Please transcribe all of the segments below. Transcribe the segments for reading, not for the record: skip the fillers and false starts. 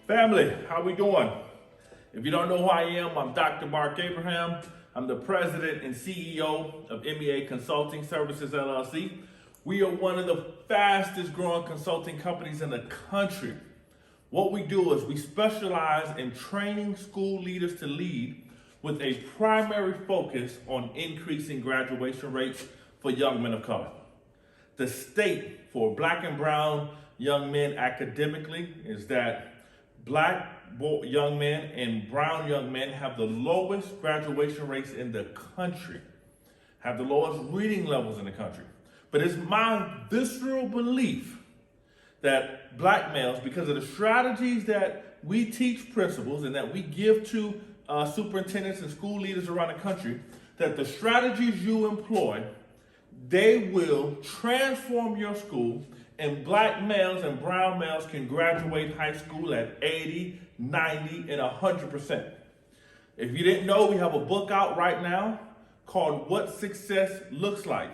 Family, how we doing? If you don't know who I am, I'm Dr. Mark Abraham. I'm the president and CEO of MEA Consulting Services, LLC. We are one of the fastest growing consulting companies in the country. What we do is we specialize in training school leaders to lead with a primary focus on increasing graduation rates for young men of color. The state for black and brown young men academically is that black young men and brown young men have the lowest graduation rates in the country, have the lowest reading levels in the country. But it's my visceral belief that black males, because of the strategies that we teach principals and that we give to superintendents and school leaders around the country, that the strategies you employ, they will transform your school, and black males and brown males can graduate high school at 80, 90, and 100%. If you didn't know, we have a book out right now called What Success Looks Like,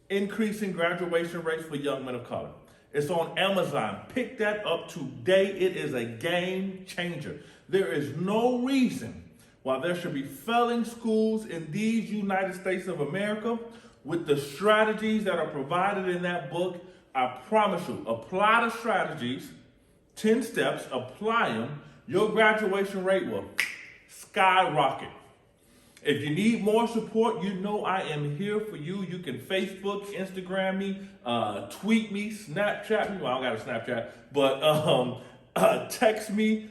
Increasing Graduation Rates for Young Men of Color. It's on Amazon. Pick that up today. It is a game changer. There is no reason why there should be failing schools in these United States of America. With the strategies that are provided in that book, I promise you, apply the strategies, 10 steps, apply them, your graduation rate will skyrocket. If you need more support, you know I am here for you. You can Facebook, Instagram me, tweet me, Snapchat me. Well, I don't got a Snapchat, but text me.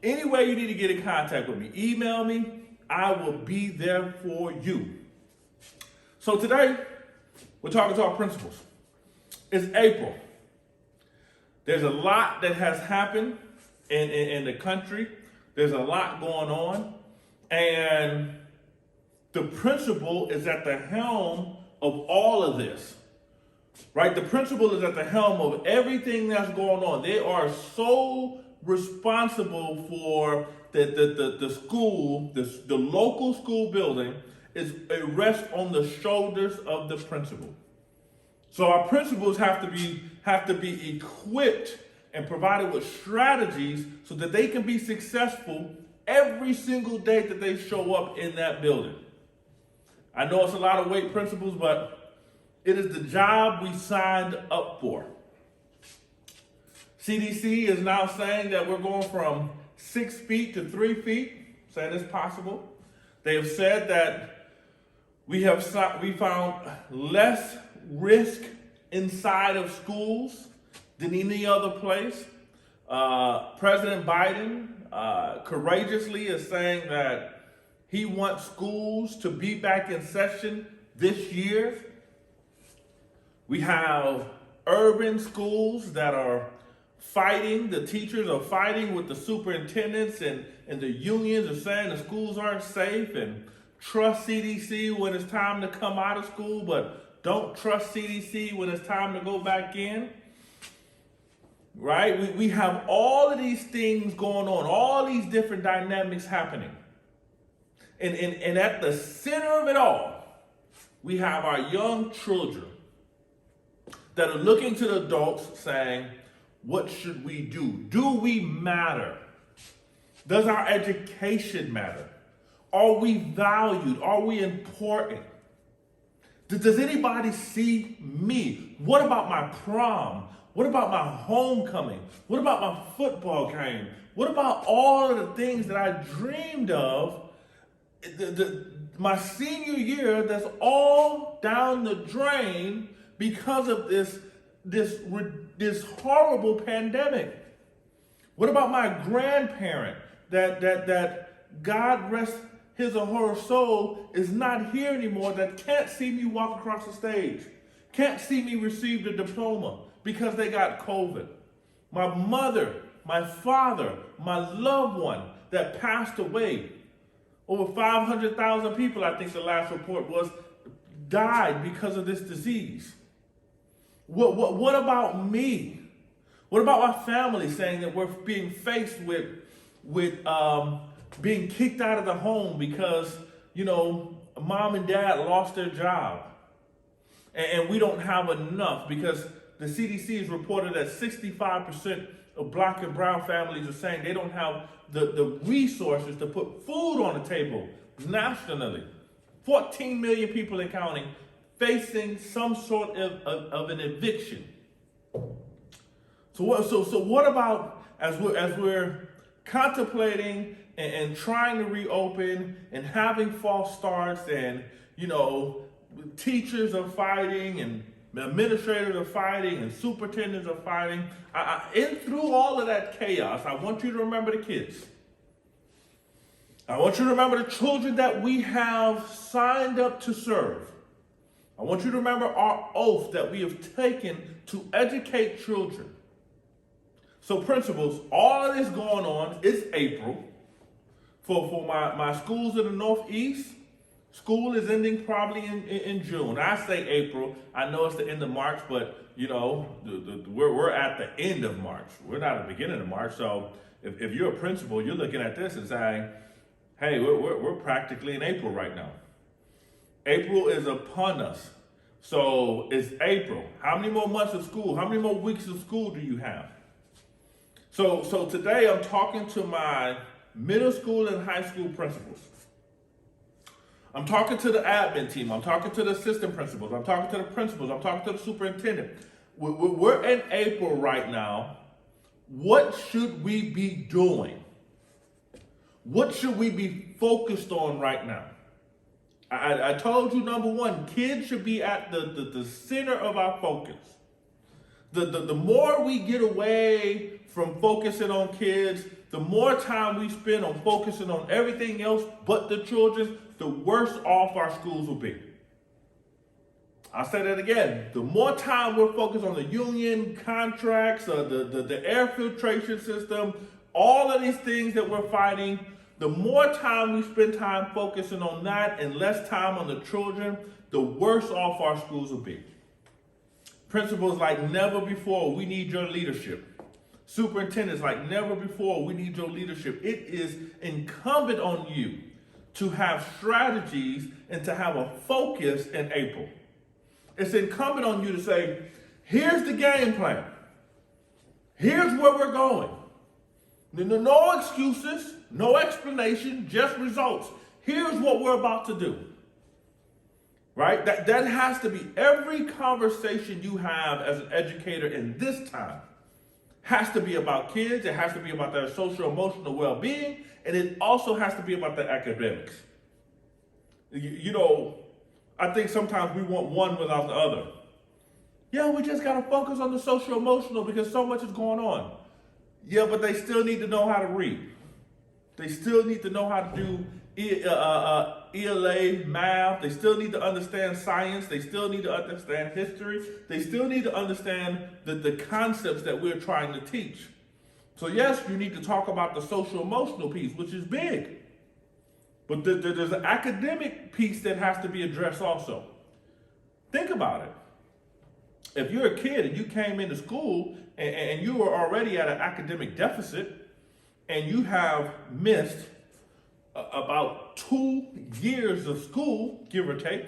Any way you need to get in contact with me, email me. I will be there for you. So today, we're talking to our principals. It's April. There's a lot that has happened in the country. There's a lot going on. And the principal is at the helm of all of this, right? The principal is at the helm of everything that's going on. They are so responsible for the school, the local school building. It rests on the shoulders of the principal. So our principals have to be equipped and provided with strategies so that they can be successful every single day that they show up in that building. I know it's a lot of weight, principals, but it is the job we signed up for. CDC is now saying that we're going from 6 feet to 3 feet, saying it's possible. They have said that we found less risk inside of schools than any other place. President Biden courageously is saying that he wants schools to be back in session this year. We have urban schools that are fighting, the teachers are fighting with the superintendents, and the unions are saying the schools aren't safe, and trust CDC when it's time to come out of school, but don't trust CDC when it's time to go back in. Right? We have all of these things going on, all these different dynamics happening. And at the center of it all, we have our young children that are looking to the adults saying, what should we do? Do we matter? Does our education matter? Are we valued? Are we important? Does anybody see me? What about my prom? What about my homecoming? What about my football game? What about all of the things that I dreamed of my senior year that's all down the drain because of this horrible pandemic? What about my grandparent that God rest his or her soul is not here anymore, that can't see me walk across the stage, can't see me receive the diploma because they got COVID? My mother, my father, my loved one that passed away. Over 500,000 people, I think the last report was, died because of this disease. What about me? What about my family saying that we're being faced with being kicked out of the home because, mom and dad lost their job and we don't have enough because the CDC has reported that 65% of Black and brown families are saying they don't have the resources to put food on the table nationally. 14 million people and counting facing some sort of an eviction. So what about as we're contemplating and trying to reopen and having false starts, and teachers are fighting and administrators are fighting and superintendents are fighting. And through all of that chaos, I want you to remember the kids. I want you to remember the children that we have signed up to serve. I want you to remember our oath that we have taken to educate children. So principals, all of this going on, it's April. For my schools in the Northeast, school is ending probably in June. I say April. I know it's the end of March, but we're at the end of March. We're not at the beginning of March. So if you're a principal, you're looking at this and saying, hey, we're practically in April right now. April is upon us. So it's April. How many more months of school? How many more weeks of school do you have? So today I'm talking to my middle school and high school principals. I'm talking to the admin team. I'm talking to the assistant principals. I'm talking to the principals. I'm talking to the superintendent. We're in April right now. What should we be doing? What should we be focused on right now? I told you, number one, kids should be at the center of our focus. The more we get away from focusing on kids, the more time we spend on focusing on everything else but the children, the worse off our schools will be. I'll say that again. The more time we're focused on the union contracts, the air filtration system, all of these things that we're fighting, the more time we spend time focusing on that and less time on the children, the worse off our schools will be. Principals, like never before, we need your leadership. Superintendents, like never before, we need your leadership. It is incumbent on you to have strategies and to have a focus in April. It's incumbent on you to say, here's the game plan. Here's where we're going. No excuses, no explanation, just results. Here's what we're about to do. Right? That has to be every conversation you have as an educator in this time. Has to be about kids, it has to be about their social emotional well-being, and it also has to be about their academics. I think sometimes we want one without the other. Yeah, we just gotta focus on the social emotional because so much is going on. Yeah, but they still need to know how to read. They still need to know how to do ELA, math. They still need to understand science. They still need to understand history. They still need to understand the concepts that we're trying to teach. So yes, you need to talk about the social emotional piece, which is big. But there's an academic piece that has to be addressed also. Think about it. If you're a kid and you came into school and you were already at an academic deficit and you have missed about 2 years of school, give or take,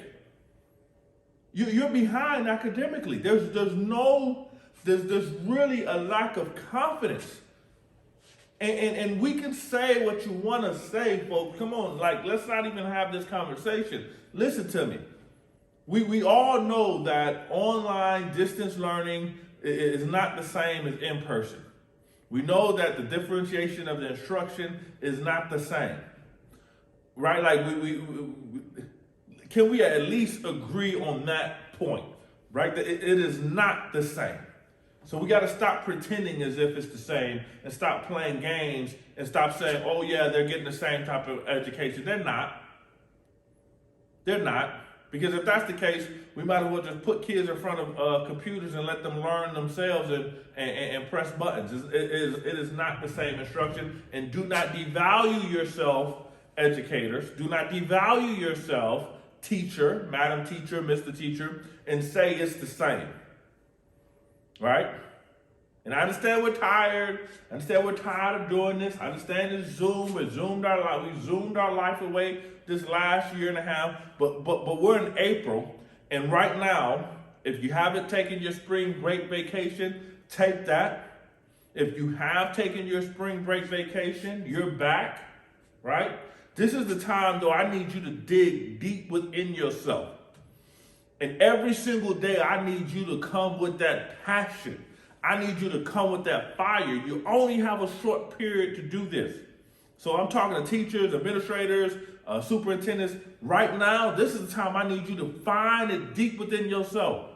you're behind academically. There's really a lack of confidence. And we can say what you want to say, folks. Come on, let's not even have this conversation. Listen to me. We all know that online distance learning is not the same as in person. We know that the differentiation of the instruction is not the same. Right? Can we at least agree on that point? Right? That it is not the same. So we got to stop pretending as if it's the same and stop playing games and stop saying, oh yeah, they're getting the same type of education. They're not. They're not. Because if that's the case, we might as well just put kids in front of computers and let them learn themselves and press buttons. It is not the same instruction. And do not devalue yourself, educators. Do not devalue yourself, teacher, madam teacher, Mr. Teacher, and say it's the same. Right? And I understand we're tired. I understand we're tired of doing this. I understand it's Zoom. We zoomed our life away this last year and a half. But we're in April. And right now, if you haven't taken your spring break vacation, take that. If you have taken your spring break vacation, you're back, right? This is the time, though, I need you to dig deep within yourself. And every single day, I need you to come with that passion. I need you to come with that fire. You only have a short period to do this. So I'm talking to teachers, administrators, superintendents. Right now, this is the time I need you to find it deep within yourself.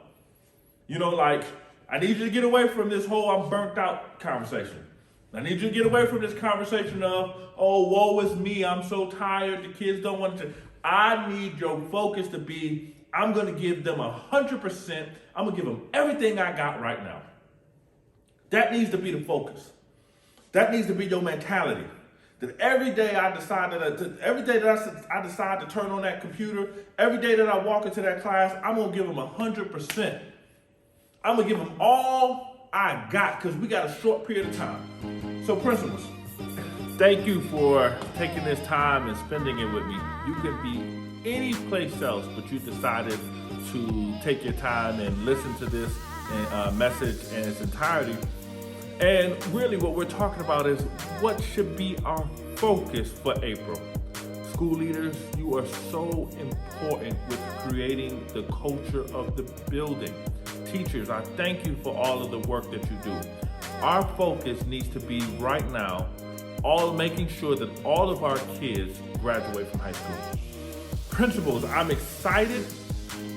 You know, like, I need you to get away from this whole I'm burnt out conversation. I need you to get away from this conversation of, oh, woe is me, I'm so tired, the kids don't want to. I need your focus to be, I'm going to give them 100%. I'm going to give them everything I got right now. That needs to be the focus. That needs to be your mentality. That every day I decide that I decide to turn on that computer, every day that I walk into that class, I'm going to give them 100%. I'm going to give them all I got because we got a short period of time. So principals, thank you for taking this time and spending it with me. You could be any place else, but you decided to take your time and listen to this message in its entirety. And really what we're talking about is what should be our focus for April. School leaders, you are so important with creating the culture of the building. Teachers, I thank you for all of the work that you do. Our focus needs to be right now, making sure that all of our kids graduate from high school. Principals, I'm excited.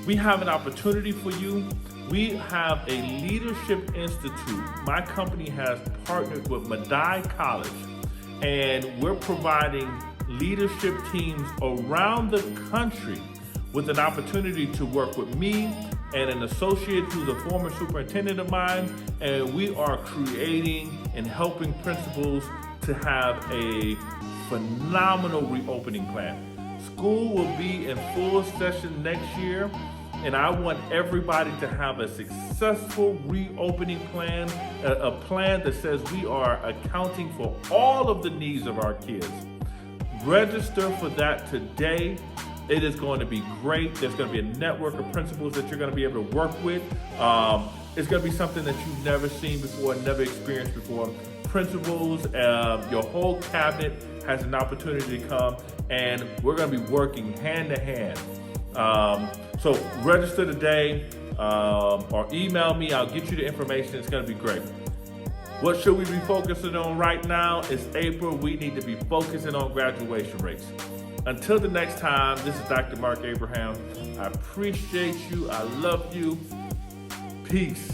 We have an opportunity for you. We have a leadership institute. My company has partnered with Madai College, and we're providing leadership teams around the country with an opportunity to work with me and an associate who's a former superintendent of mine, and we are creating and helping principals to have a phenomenal reopening plan. School will be in full session next year, and I want everybody to have a successful reopening plan, a plan that says we are accounting for all of the needs of our kids. Register for that today. It is going to be great. There's going to be a network of principals that you're going to be able to work with. It's going to be something that you've never seen before, never experienced before. Principals, your whole cabinet has an opportunity to come, and we're going to be working hand to hand. So register today or email me. I'll get you the information. It's going to be great. What should we be focusing on right now? It's April. We need to be focusing on graduation rates. Until the next time, this is Dr. Mark Abraham. I appreciate you. I love you. Peace.